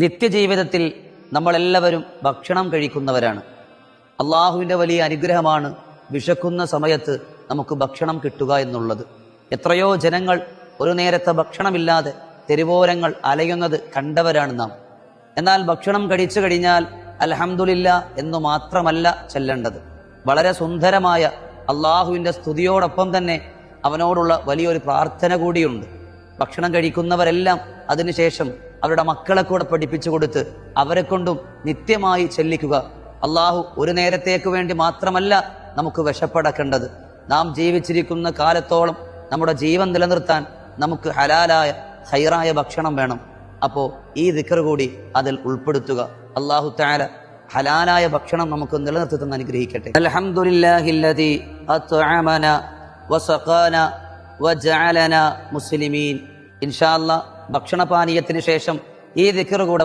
നിത്യജീവിതത്തിൽ നമ്മളെല്ലാവരും ഭക്ഷണം കഴിക്കുന്നവരാണ്. അള്ളാഹുവിൻ്റെ വലിയ അനുഗ്രഹമാണ് വിശക്കുന്ന സമയത്ത് നമുക്ക് ഭക്ഷണം കിട്ടുക എന്നുള്ളത്. എത്രയോ ജനങ്ങൾ ഒരു നേരത്തെ ഭക്ഷണമില്ലാതെ തെരുവോരങ്ങൾ അലയുന്നത് കണ്ടവരാണ് നാം. എന്നാൽ ഭക്ഷണം കഴിച്ചു കഴിഞ്ഞാൽ അൽഹംദുലില്ലാ എന്നു മാത്രമല്ല ചൊല്ലേണ്ടത്. വളരെ സുന്ദരമായ അള്ളാഹുവിൻ്റെ സ്തുതിയോടൊപ്പം തന്നെ അവനോടുള്ള വലിയൊരു പ്രാർത്ഥന കൂടിയുണ്ട്. ഭക്ഷണം കഴിക്കുന്നവരെല്ലാം അതിനുശേഷം അവരുടെ മക്കളെ കൂടെ പഠിപ്പിച്ചു കൊടുത്ത് അവരെ കൊണ്ടും നിത്യമായി ചെല്ലിക്കുക. അള്ളാഹു ഒരു നേരത്തേക്ക് വേണ്ടി മാത്രമല്ല നമുക്ക് വിശപ്പടക്കേണ്ടത്. നാം ജീവിച്ചിരിക്കുന്ന കാലത്തോളം നമ്മുടെ ജീവൻ നിലനിർത്താൻ നമുക്ക് ഹലാലായ ഖൈറായ ഭക്ഷണം വേണം. അപ്പോൾ ഈ ദിക്ർ കൂടി അതിൽ ഉൾപ്പെടുത്തുക. അല്ലാഹു തആല ഹലാലായ ഭക്ഷണം നമുക്ക് നിലനിർത്തി തന്ന് അനുഗ്രഹിക്കട്ടെ. അൽഹംദുലില്ലാഹില്ലദീ അത്അമന വസഖാന വജഅലന മുസ്ലിമീൻ. ഇൻഷാ അല്ലാഹ് ഭക്ഷണപാനീയത്തിന് ശേഷം ഈ ദിക്ർ കൂടെ